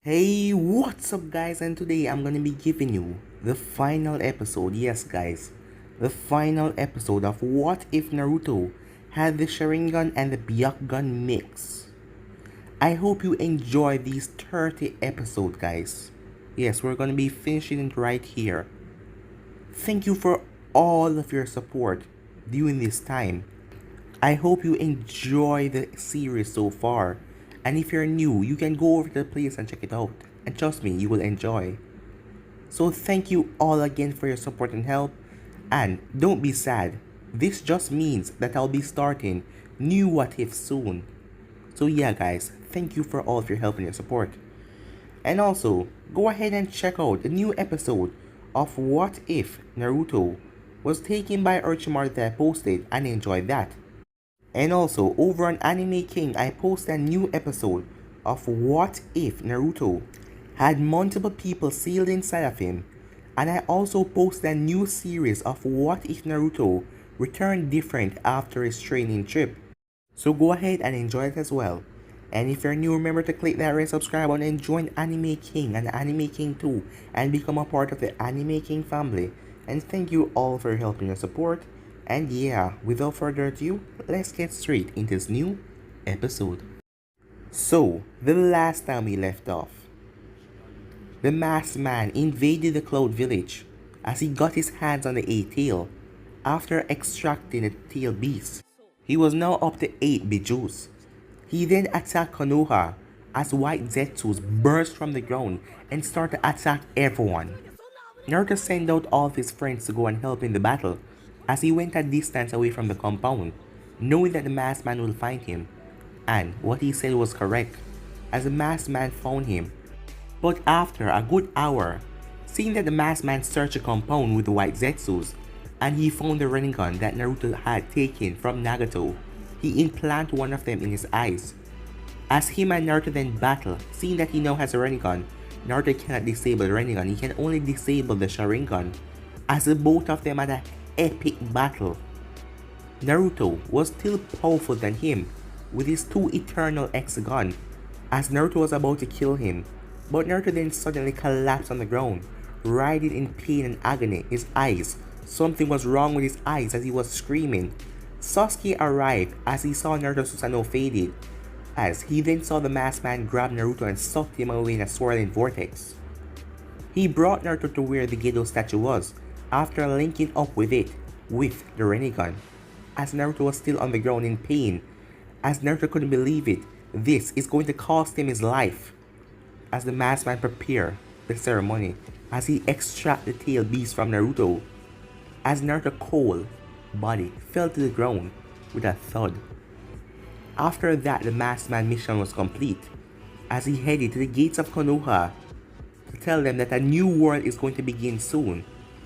Hey, what's up guys, and today I'm gonna be giving you the final episode, yes guys, the final episode of What If Naruto had the Sharingan and the Byakugan mix. I hope you enjoy these 30 episodes guys. Yes, we're gonna be finishing it right here. Thank you for all of your support during this time. I hope you enjoy the series so far. And if you're new, you can go over to the place and check it out. And trust me, you will enjoy. So thank you all again for your support and help. And don't be sad. This just means that I'll be starting new What If soon. So yeah guys, thank you for all of your help and your support. And also, go ahead and check out the new episode of What If Naruto was taken by Orochimaru that I posted, and enjoy that. And also, over on Anime King, I posted a new episode of What If Naruto had multiple people sealed inside of him. And I also posted a new series of What If Naruto returned different after his training trip. So go ahead and enjoy it as well. And if you're new, remember to click that red subscribe button and join Anime King and Anime King 2 and become a part of the Anime King family. And thank you all for your help and your support. And yeah, without further ado, let's get straight into this new episode. So, the last time we left off, the masked man invaded the Cloud Village as he got his hands on the 8-tail after extracting the tail beast. He was now up to 8 Bijus. He then attacked Konoha as white Zetsus burst from the ground and started to attack everyone. Naruto sent out all of his friends to go and help in the battle as he went a distance away from the compound, knowing that the masked man will find him. And what he said was correct, as the masked man found him. But after a good hour, seeing that the masked man searched the compound with the white Zetsus, and he found the Sharingan that Naruto had taken from Nagato, he implanted one of them in his eyes. As him and Naruto then battle, seeing that he now has a Sharingan, Naruto cannot disable the Sharingan, he can only disable the Sharingan. As the both of them had an epic battle, Naruto was still powerful than him with his 2 eternal hexagon as Naruto was about to kill him, but Naruto then suddenly collapsed on the ground, writhing in pain and agony. His eyes, something was wrong with his eyes as he was screaming. Sasuke arrived as he saw Naruto Susanoo faded, as he then saw the masked man grab Naruto and sucked him away in a swirling vortex. He brought Naruto to where the Gedo statue was, after linking up with it with the Sharingan, as Naruto was still on the ground in pain, as Naruto couldn't believe it. This is going to cost him his life. As the masked man prepared the ceremony, as he extracted the tail beast from Naruto, as Naruto's cold body fell to the ground with a thud. After that, the masked man mission was complete, as he headed to the gates of Konoha to tell them that a new world is going to begin soon.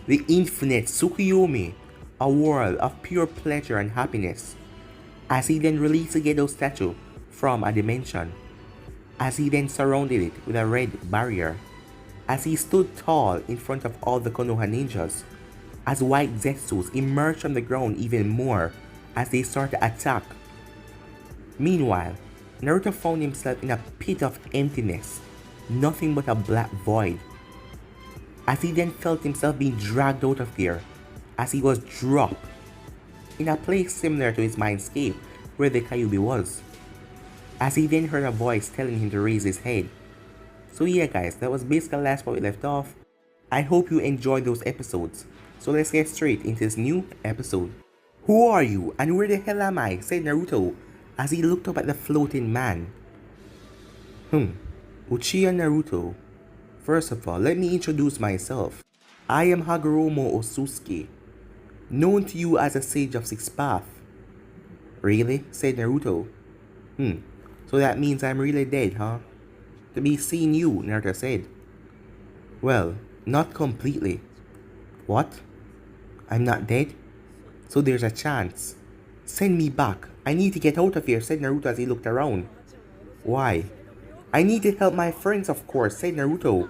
The infinite Tsukuyomi, a world of pure pleasure and happiness. As he then released the Gedo statue from a dimension, as he then surrounded it with a red barrier, as he stood tall in front of all the Konoha ninjas, as white Zetsus emerged from the ground even more as they started to attack. Meanwhile, Naruto found himself in a pit of emptiness, nothing but a black void, as he then felt himself being dragged out of there, as he was dropped in a place similar to his mindscape where the Kyuubi was, as he then heard a voice telling him to raise his head. So yeah guys, that was basically the last part we left off. I hope you enjoyed those episodes, so let's get straight into this new episode. "Who are you and where the hell am I?" said Naruto as he looked up at the floating man. Uchiha Naruto. First of all, let me introduce myself. I am Hagoromo Osusuke, known to you as a sage of 6 paths. "Really?" said Naruto. So that means I'm really dead, huh?" "To be seeing you," Naruto said. "Well, not completely." "What? I'm not dead? So there's a chance." "Send me back. I need to get out of here," said Naruto as he looked around. "Why?" "I need to help my friends, of course," said Naruto.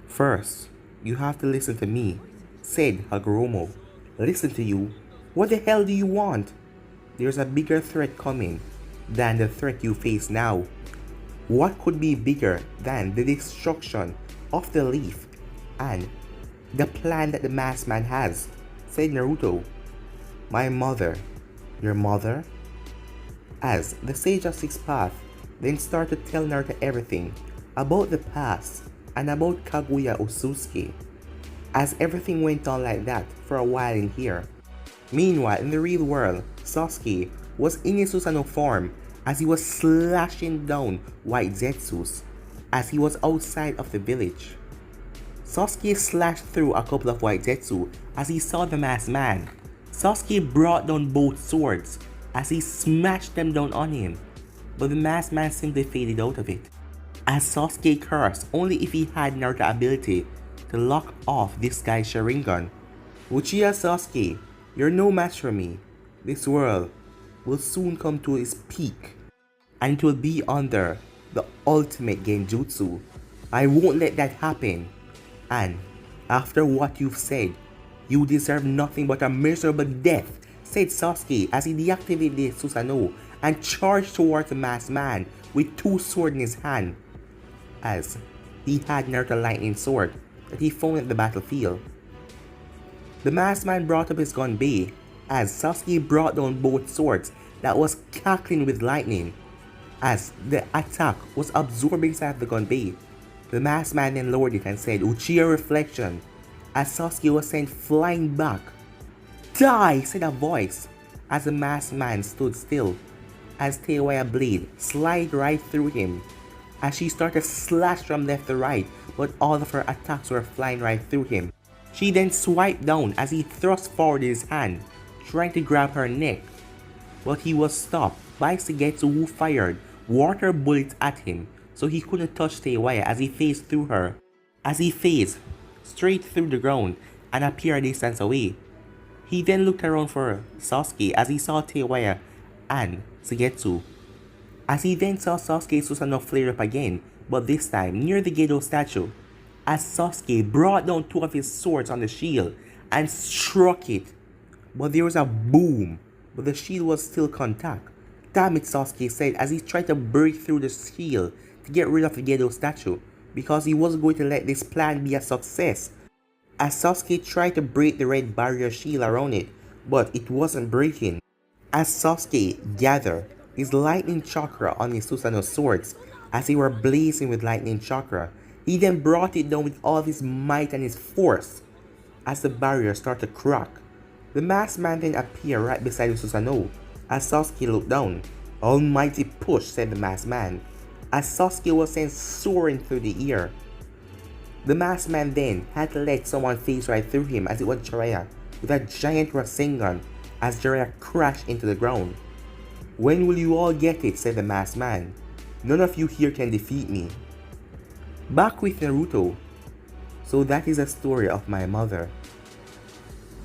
"First, you have to listen to me," said Hagoromo. "Listen to you? What the hell do you want?" "There's a bigger threat coming than the threat you face now." What could be bigger than the destruction of the leaf and the plan that the masked man has? Said Naruto. My mother. Your mother? As the Sage of Six Paths then started to tell Naruto everything about the past and about Kaguya Osusuke. As everything went on like that for a while in here. Meanwhile, in the real world, Sasuke was in his Susanoo form as he was slashing down white Zetsus as he was outside of the village. Sasuke slashed through a couple of white Zetsu as he saw the masked man. Sasuke brought down both swords as he smashed them down on him, but the masked man simply faded out of it. As Sasuke cursed only if he had Naruto ability to lock off this guy's Sharingan. Uchiha Sasuke, you're no match for me. This world will soon come to its peak, and it will be under the ultimate genjutsu. I won't let that happen. And after what you've said, you deserve nothing but a miserable death, said Sasuke as he deactivated the Susanoo and charged towards the masked man with two swords in his hand, as he had Naruto lightning sword that he found at the battlefield. The masked man brought up his gun bay as Sasuke brought down both swords that was cackling with lightning. As the attack was absorbing inside the gun bay, the masked man then lowered it and said Uchiha Reflection as Sasuke was sent flying back. Die, said a voice as the masked man stood still as Teiwaya blade slid right through him as she started to slash from left to right, but all of her attacks were flying right through him. She then swiped down as he thrust forward his hand, trying to grab her neck, but he was stopped by Suigetsu, who fired water bullets at him, so he couldn't touch Teiwaya as he phased through her. As he phased straight through the ground and appeared a distance away. He then looked around for Sasuke as he saw Teiwaya and Suigetsu. As he then saw Sasuke Susanoo flare up again, but this time near the Gedo statue, as Sasuke brought down two of his swords on the shield and struck it. But there was a boom, but the shield was still contact. Damn it, Sasuke said as he tried to break through the shield to get rid of the Gedo statue, because he wasn't going to let this plan be a success. As Sasuke tried to break the red barrier shield around it, but it wasn't breaking. As Sasuke gathered his lightning chakra on his Susanoo swords as they were blazing with lightning chakra, he then brought it down with all of his might and his force. As the barrier started to crack, the masked man then appeared right beside the Susanoo. As Sasuke looked down, almighty push, said the masked man, as Sasuke was sent soaring through the air. The masked man then had to let someone phase right through him as it was Jiraiya with a giant Rasengan as Jiraiya crashed into the ground. When will you all get it, said the masked man. None of you here can defeat me. Back with Naruto. So that is a story of my mother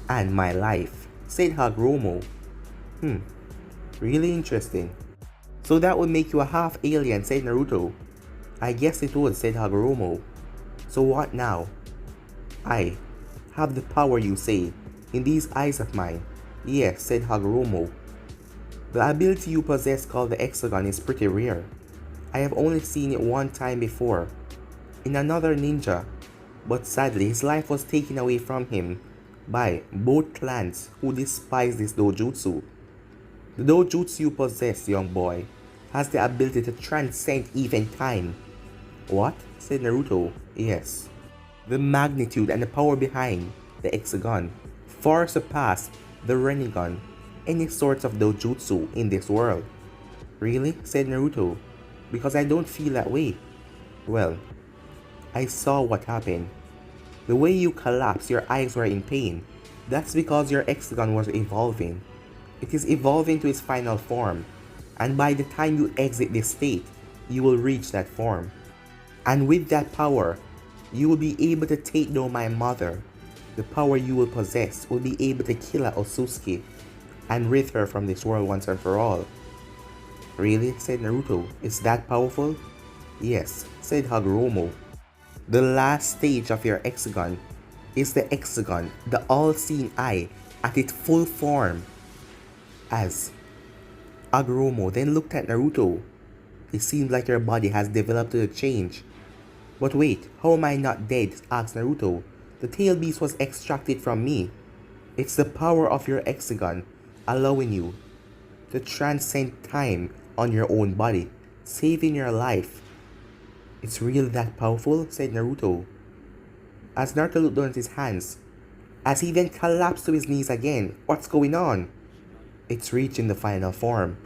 and my life, said Hagoromo. Really interesting. So that would make you a half alien, said Naruto. I guess it would, said Hagoromo. So what now? I have the power, you say, in these eyes of mine. Yes, said Hagoromo. The ability you possess called the Hexagon is pretty rare. I have only seen it one time before, in another ninja, but sadly his life was taken away from him by both clans who despise this dojutsu. The dojutsu you possess, young boy, has the ability to transcend even time. What? Said Naruto. Yes. The magnitude and the power behind the Hexagon far surpass the Rinnegan, any sorts of dojutsu in this world. Really? Said Naruto. Because I don't feel that way. Well, I saw what happened. The way you collapsed, your eyes were in pain. That's because your Hexagon was evolving. It is evolving to its final form, and by the time you exit this state, you will reach that form. And with that power, you will be able to take down my mother. The power you will possess will be able to kill Osusuke and rid her from this world once and for all. Really? Said Naruto. Is that powerful? Yes, said Hagoromo. The last stage of your Hexagon is the Hexagon, the all-seeing eye at its full form. As Hagoromo then looked at Naruto, It seems like your body has developed to the change. But wait, how am I not dead? Asked Naruto. The tail beast was extracted from me. It's the power of your hexagon, allowing you to transcend time on your own body, saving your life. It's really that powerful? Said Naruto. As Naruto looked down at his hands, as he then collapsed to his knees again. What's going on? It's reaching the final form.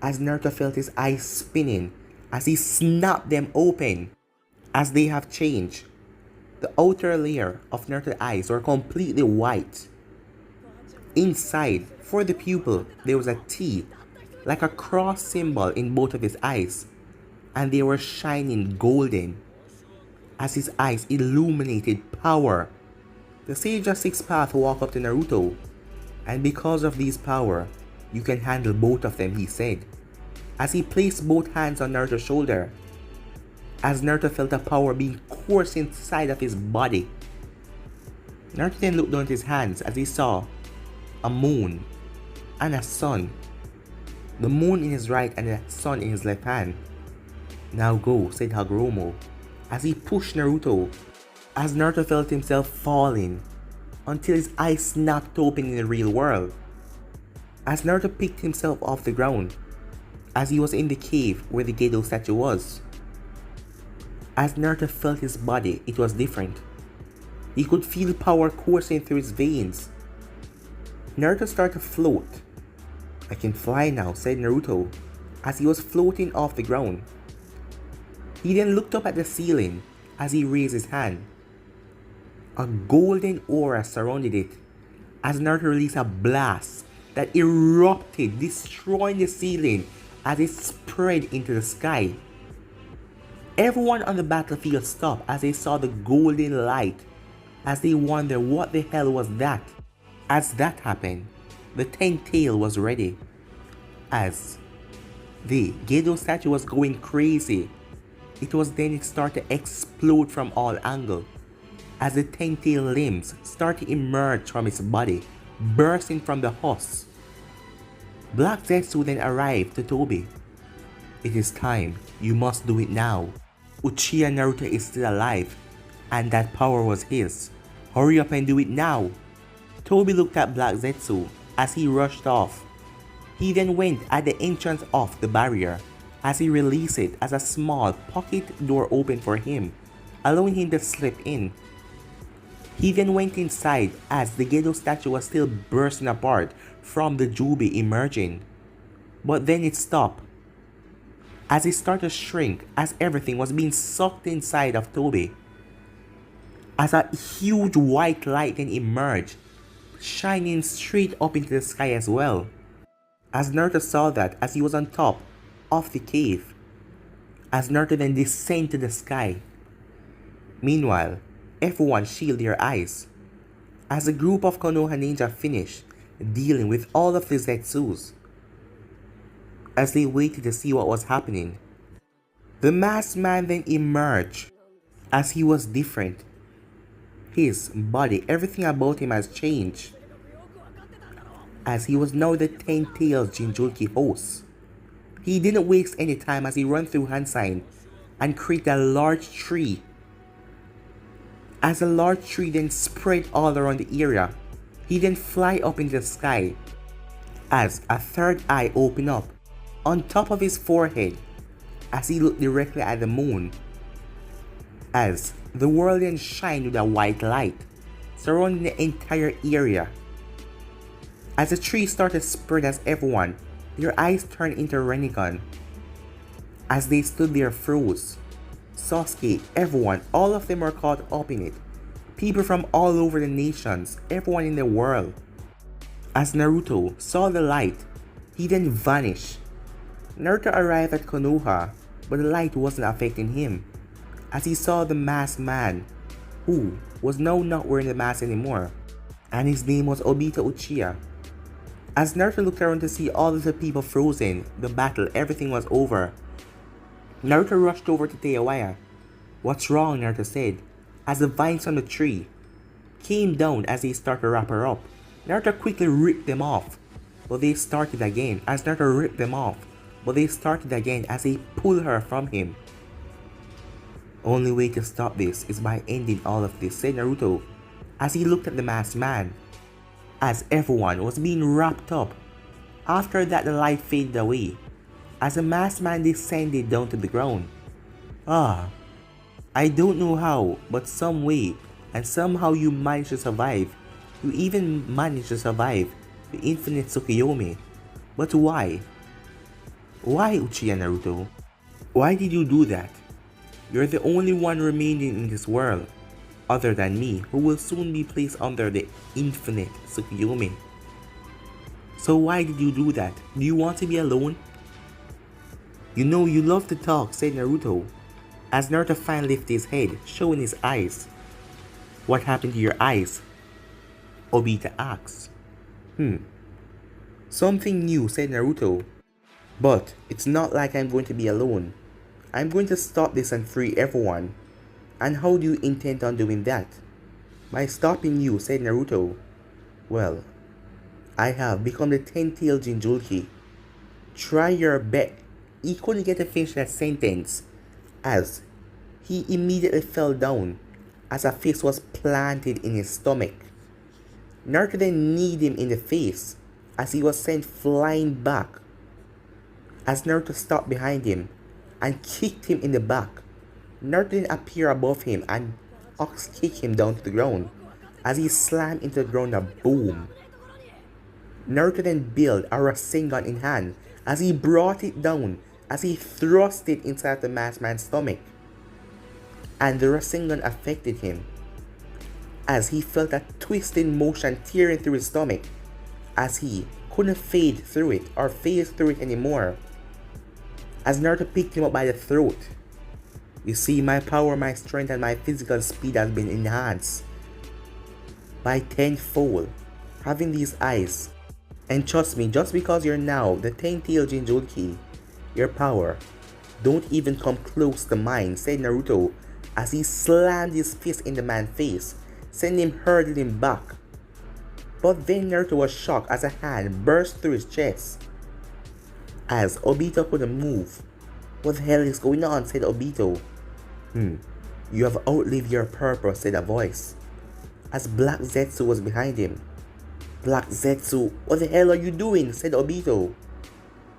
As Naruto felt his eyes spinning, as he snapped them open, as they have changed. The outer layer of Naruto's eyes were completely white. Inside, for the pupil, there was a T, like a cross symbol in both of his eyes, and they were shining golden, as his eyes illuminated power. The Sage of Six Paths walked up to Naruto, and because of these power, you can handle both of them, he said, as he placed both hands on Naruto's shoulder, as Naruto felt a power being coursed inside of his body. Naruto then looked down at his hands as he saw a moon and a sun. The moon in his right and the sun in his left hand. Now go, said Hagoromo, as he pushed Naruto, as Naruto felt himself falling until his eyes snapped open in the real world. As Naruto picked himself off the ground, as he was in the cave where the Gedo statue was. As Naruto felt his body, it was different. He could feel power coursing through his veins. Naruto started to float. I can fly now, said Naruto, as he was floating off the ground. He then looked up at the ceiling as he raised his hand. A golden aura surrounded it as Naruto released a blast that erupted, destroying the ceiling as it spread into the sky. Everyone on the battlefield stopped as they saw the golden light, as they wondered what the hell was that. As that happened, the 10th tail was ready, as the Gedo statue was going crazy. It was then it started to explode from all angles, as the 10th tail limbs started to emerge from its body, bursting from the husk. Black Zetsu then arrived to Tobi. It is time, you must do it now. Uchiha Naruto is still alive, and that power was his. Hurry up and do it now. Tobi looked at Black Zetsu as he rushed off. He then went at the entrance of the barrier as he released it as a small pocket door opened for him, allowing him to slip in. He then went inside as the Gedo statue was still bursting apart from the Jubi emerging. But then it stopped, as it started to shrink as everything was being sucked inside of Tobi. As a huge white light then emerged, shining straight up into the sky as well. As Naruto saw that as he was on top of the cave, as Naruto then descended to the sky. Meanwhile, everyone shielded their eyes, as a group of Konoha ninja finished dealing with all of the Zetsus. As they waited to see what was happening, the masked man then emerged, as he was different. His body, everything about him has changed, as he was now the 10-tailed Jinchuriki host. He didn't waste any time as he ran through hand sign and created a large tree. As a large tree then spread all around the area, he then fly up into the sky, as a third eye opened up on top of his forehead as he looked directly at the moon, as the world then shined with a white light surrounding the entire area. As the tree started to spread, as everyone, their eyes turned into Rinnegan. As they stood there froze. Sasuke, everyone, all of them were caught up in it. People from all over the nations, everyone in the world. As Naruto saw the light, he then vanished. Naruto arrived at Konoha, but the light wasn't affecting him, as he saw the masked man, who was now not wearing the mask anymore, and his name was Obito Uchiha. As Naruto looked around to see all of the people frozen, the battle, everything was over. Naruto rushed over to Teiwaya. What's wrong? Naruto said, as the vines from the tree came down as they started to wrap her up. Naruto quickly ripped them off, but they started again as Naruto ripped them off. but they started again as they pulled her from him. Only way to stop this is by ending all of this, said Naruto, as he looked at the masked man. As everyone was being wrapped up, after that the light faded away, as the masked man descended down to the ground. I don't know how, but some way, and somehow you managed to survive. You even managed to survive the infinite Tsukuyomi. But why? Why, Uchiha Naruto? Why did you do that? You're the only one remaining in this world, other than me, who will soon be placed under the infinite Tsukuyomi. So why did you do that? Do you want to be alone? You know you love to talk, said Naruto, as Naruto finally lifted his head, showing his eyes. What happened to your eyes? Obito asked. Something new, said Naruto. But it's not like I'm going to be alone. I'm going to stop this and free everyone. And how do you intend on doing that? By stopping you, said Naruto. Well, I have become the 10-tailed Jinchuriki. Try your best. He couldn't get to finish that sentence, as he immediately fell down as a fist was planted in his stomach. Naruto then kneed him in the face as he was sent flying back. As Naruto stopped behind him and kicked him in the back, Naruto then appeared above him and ox kicked him down to the ground as he slammed into the ground a boom. Naruto then built a Rasengan in hand as he brought it down as he thrust it inside the masked man's stomach. And the Rasengan affected him as he felt a twisting motion tearing through his stomach as he couldn't fade through it or phase through it anymore. As Naruto picked him up by the throat. You see, my power, my strength, and my physical speed has been enhanced by tenfold, having these eyes. And trust me, just because you're now the 10-tailed Jinchuriki, your power don't even come close to mine, said Naruto as he slammed his fist in the man's face, sending him hurtling back. But then Naruto was shocked as a hand burst through his chest. As Obito couldn't move. What the hell is going on, said Obito. You have outlived your purpose, said a voice, as Black Zetsu was behind him. Black Zetsu, what the hell are you doing, said Obito.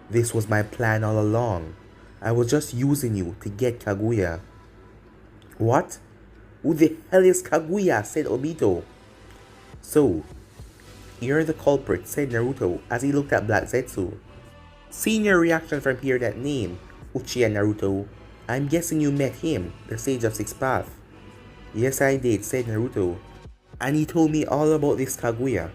This was my plan all along. I was just using you to get Kaguya. What? Who the hell is Kaguya, said Obito. So, you're the culprit, said Naruto as he looked at Black Zetsu. Seeing your reaction from hearing that name, Uchiha Naruto, I'm guessing you met him, the Sage of Six Paths. Yes, I did, said Naruto. And he told me all about this Kaguya.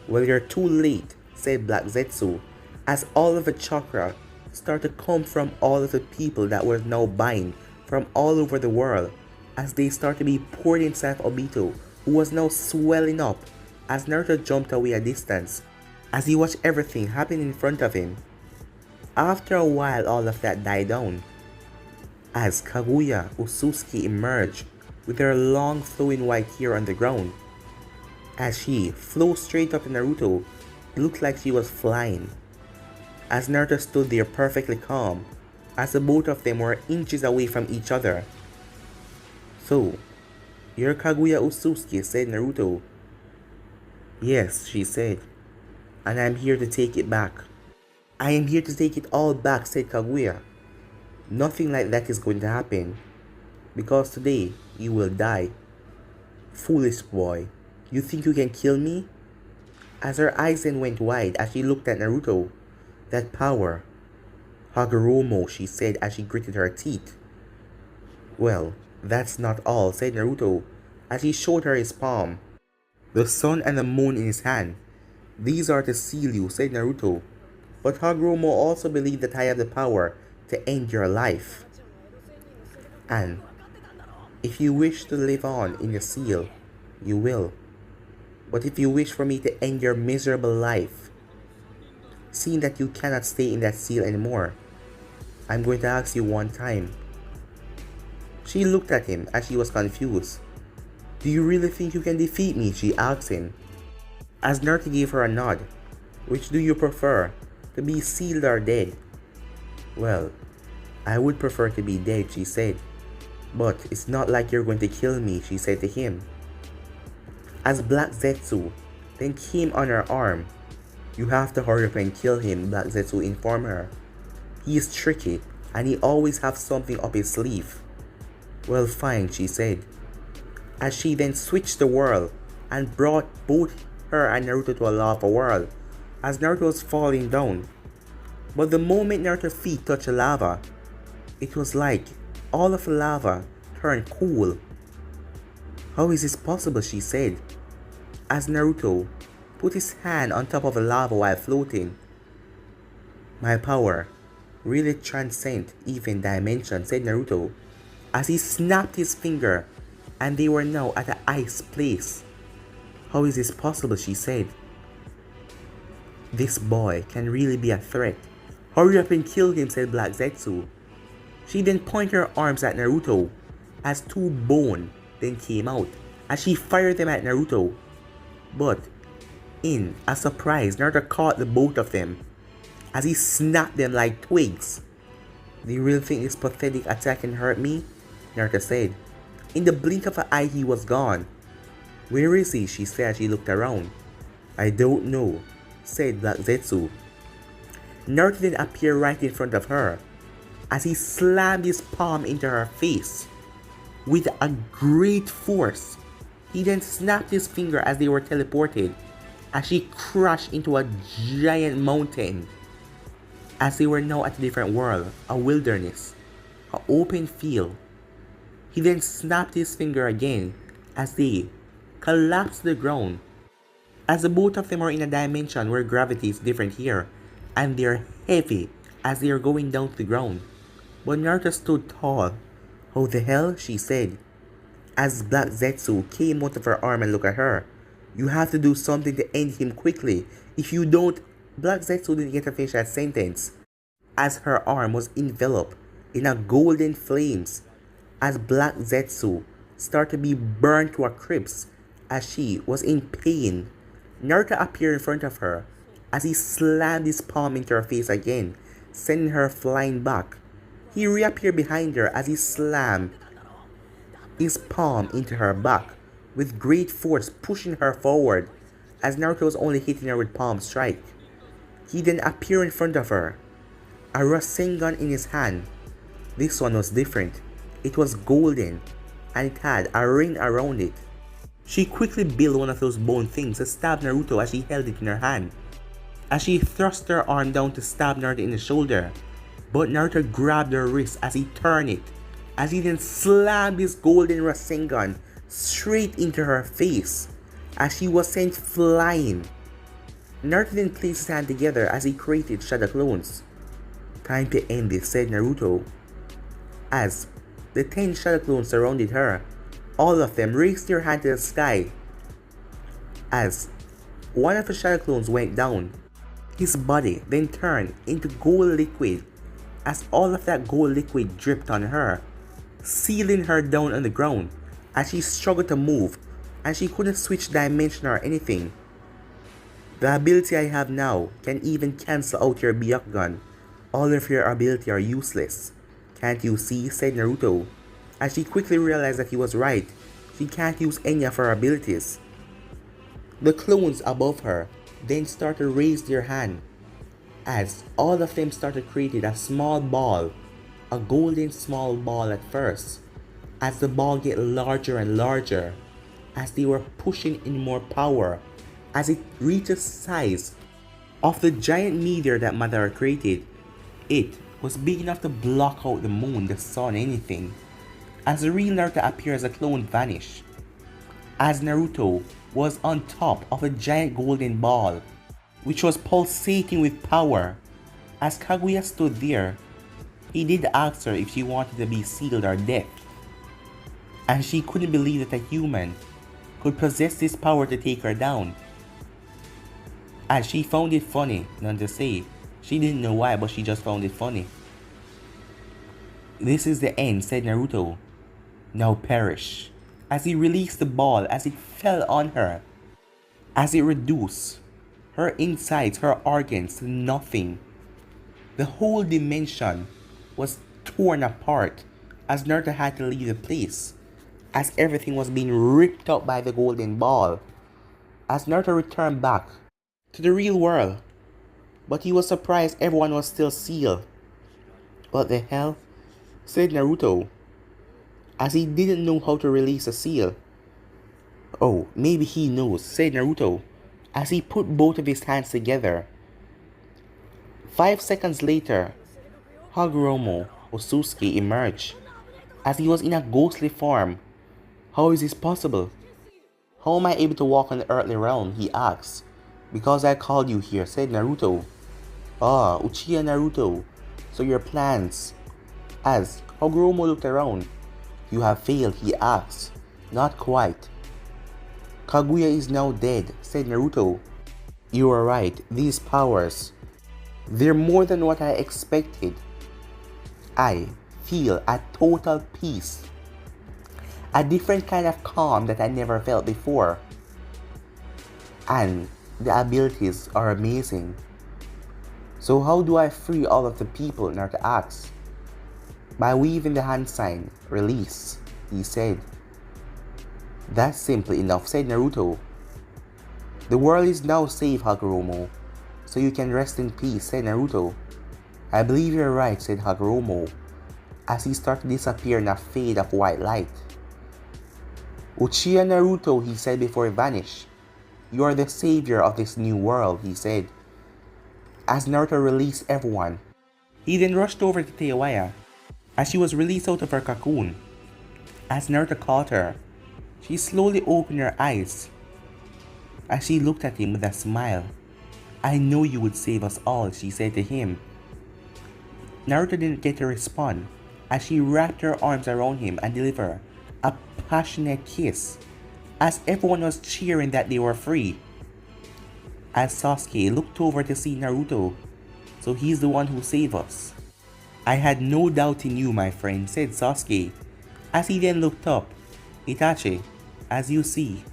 Well, you're too late, said Black Zetsu, as all of the chakra started to come from all of the people that were now buying from all over the world, as they started to be poured inside Obito, who was now swelling up, as Naruto jumped away a distance, as he watched everything happen in front of him. After a while, all of that died down, as Kaguya Otsutsuki emerged with her long flowing white hair on the ground. As she flew straight up to Naruto, it looked like she was flying. As Naruto stood there perfectly calm, as the both of them were inches away from each other. So, you're Kaguya Otsutsuki, said Naruto. Yes, she said, and I'm here to take it back. I am here to take it all back, said Kaguya. Nothing like that is going to happen, because today you will die. Foolish boy, you think you can kill me? As her eyes then went wide as she looked at Naruto. That power. Hagoromo, she said as she gritted her teeth. Well, that's not all, said Naruto as he showed her his palm. The sun and the moon in his hand. These are to seal you, said Naruto. But Hagoromo also believed that I have the power to end your life. And if you wish to live on in the seal, you will. But if you wish for me to end your miserable life, seeing that you cannot stay in that seal anymore, I'm going to ask you one time. She looked at him as she was confused. Do you really think you can defeat me? She asked him. As Naruto gave her a nod. Which do you prefer, to be sealed or dead? Well, I would prefer to be dead, she said. But it's not like you're going to kill me, she said to him. As Black Zetsu then came on her arm, you have to hurry up and kill him, Black Zetsu informed her. He is tricky and he always has something up his sleeve. Well, fine, she said. As she then switched the world and brought both her and Naruto to a lava world as Naruto was falling down. But the moment Naruto's feet touched the lava, it was like all of the lava turned cool. How is this possible, she said, as Naruto put his hand on top of the lava while floating. My power really transcends even dimension, said Naruto, as he snapped his finger and they were now at an ice place. How is this possible, she said. This boy can really be a threat. Hurry up and kill him, said Black Zetsu. She then pointed her arms at Naruto as two bone then came out as she fired them at Naruto. But in a surprise, Naruto caught the both of them as he snapped them like twigs. Do you really think this pathetic attack can hurt me? Naruto said. In the blink of an eye he was gone. Where is he? She said as she looked around. I don't know, said Black Zetsu. Naruto then appeared right in front of her as he slammed his palm into her face with a great force. He then snapped his finger as they were teleported as she crashed into a giant mountain. As they were now at a different world, a wilderness, an open field. He then snapped his finger again as they collapsed to the ground. As the both of them are in a dimension where gravity is different here, and they're heavy as they are going down to the ground. But Naruto stood tall. How the hell? She said. As Black Zetsu came out of her arm and looked at her. You have to do something to end him quickly. If you don't, Black Zetsu didn't get to finish that sentence, as her arm was enveloped in a golden flames, as Black Zetsu started to be burned to a crisp as she was in pain. Naruto appeared in front of her as he slammed his palm into her face again, sending her flying back. He reappeared behind her as he slammed his palm into her back with great force, pushing her forward as Naruto was only hitting her with palm strike. He then appeared in front of her, a Sharingan in his hand. This one was different. It was golden and it had a ring around it. She quickly built one of those bone things to stab Naruto as she held it in her hand. As she thrust her arm down to stab Naruto in the shoulder, but Naruto grabbed her wrist as he turned it, as he then slammed his golden Rasengan straight into her face as she was sent flying. Naruto then placed his hand together as he created shadow clones. Time to end this, said Naruto. As the 10 shadow clones surrounded her, all of them raised their hand to the sky. As one of the shadow clones went down, his body then turned into gold liquid as all of that gold liquid dripped on her, sealing her down on the ground as she struggled to move and she couldn't switch dimension or anything. The ability I have now can even cancel out your Byakugan. All of your ability are useless. Can't you see? Said Naruto. As she quickly realized that he was right. She can't use any of her abilities. The clones above her then started to raise their hand as all of them started creating a small ball, a golden small ball at first, as the ball get larger and larger as they were pushing in more power as it reaches size of the giant meteor that Madara created. It was big enough to block out the moon, the sun, anything. As the real Naruto appeared as a clone vanished, as Naruto was on top of a giant golden ball which was pulsating with power. As Kaguya stood there, he did ask her if she wanted to be sealed or dead, and she couldn't believe that a human could possess this power to take her down. And she found it funny, none to say. She didn't know why, but she just found it funny. This is the end, said Naruto. Now perish. As he released the ball as it fell on her, as it reduced her insides, her organs to nothing. The whole dimension was torn apart as Naruto had to leave the place, as everything was being ripped up by the golden ball. As Naruto returned back to the real world, but he was surprised everyone was still sealed. What the hell? Said Naruto, as he didn't know how to release a seal. Oh, maybe he knows, said Naruto, as he put both of his hands together. 5 seconds later, Hagoromo Osusuke emerged, as he was in a ghostly form. How is this possible? How am I able to walk on the earthly realm? He asked. Because I called you here, said Naruto. Ah, Uchiha Naruto. So your plans? As Hagoromo looked around. You have failed, he asked. Not quite. Kaguya is now dead, said Naruto. You are right, these powers, they're more than what I expected. I feel a total peace. A different kind of calm that I never felt before. And the abilities are amazing. So how do I free all of the people? Naruto asked. By weaving the hand sign, release, he said. That's simple enough, said Naruto. The world is now safe, Hagoromo, so you can rest in peace, said Naruto. I believe you're right, said Hagoromo, as he started to disappear in a fade of white light. Uchiha Naruto, he said before he vanished. You are the savior of this new world, he said. As Naruto released everyone, he then rushed over to Teiwaya, as she was released out of her cocoon. As Naruto caught her, she slowly opened her eyes, as she looked at him with a smile. I know you would save us all, she said to him. Naruto didn't get to respond, as she wrapped her arms around him and delivered a passionate kiss, as everyone was cheering that they were free. As Sasuke looked over to see Naruto, so he's the one who saved us. I had no doubt in you, my friend, said Sasuke, as he then looked up. Itachi, as you see,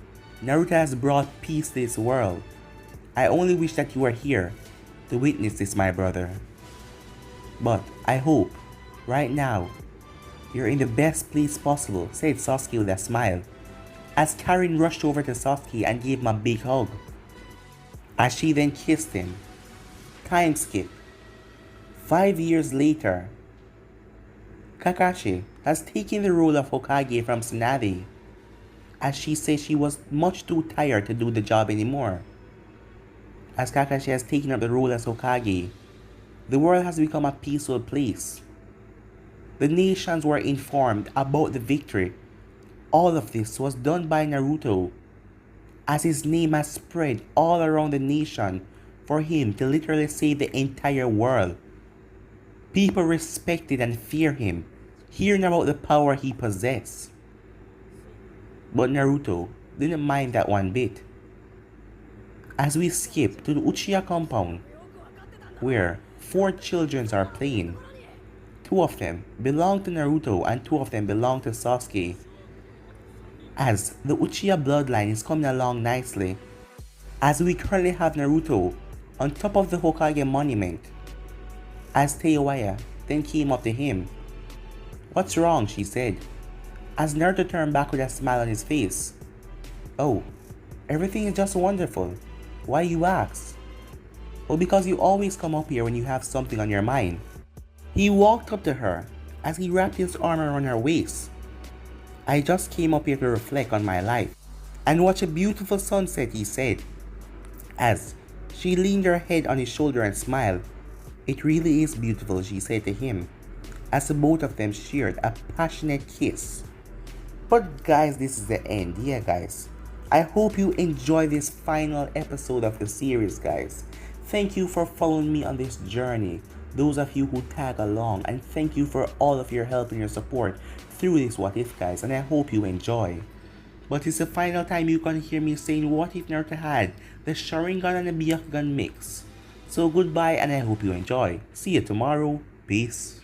Naruto has brought peace to this world. I only wish that you were here to witness this, my brother. But I hope, right now, you're in the best place possible, said Sasuke with a smile, as Karin rushed over to Sasuke and gave him a big hug. As she then kissed him. Time skip. 5 years later, Kakashi has taken the role of Hokage from Tsunade, as she says she was much too tired to do the job anymore. As Kakashi has taken up the role as Hokage, the world has become a peaceful place. The nations were informed about the victory. All of this was done by Naruto, as his name has spread all around the nation for him to literally save the entire world. People respected and feared him, hearing about the power he possessed. But Naruto didn't mind that one bit. As we skip to the Uchiha compound, where 4 children are playing. 2 of them belong to Naruto and 2 of them belong to Sasuke. As the Uchiha bloodline is coming along nicely, as we currently have Naruto on top of the Hokage monument, as Teiwaya then came up to him. What's wrong? She said, as Naruto turned back with a smile on his face. Oh, everything is just wonderful. Why you ask? Well, because you always come up here when you have something on your mind. He walked up to her as he wrapped his arm around her waist. I just came up here to reflect on my life and watch a beautiful sunset, he said, as she leaned her head on his shoulder and smiled. It really is beautiful, she said to him, as the both of them shared a passionate kiss. But guys, this is the end. Yeah guys, I hope you enjoy this final episode of the series, guys. Thank you for following me on this journey, those of you who tag along, and thank you for all of your help and your support through this What If, guys, and I hope you enjoy. But it's the final time you can hear me saying what if Naruto had the Sharingan and the Byakugan mix. So goodbye and I hope you enjoy. See you tomorrow. Peace.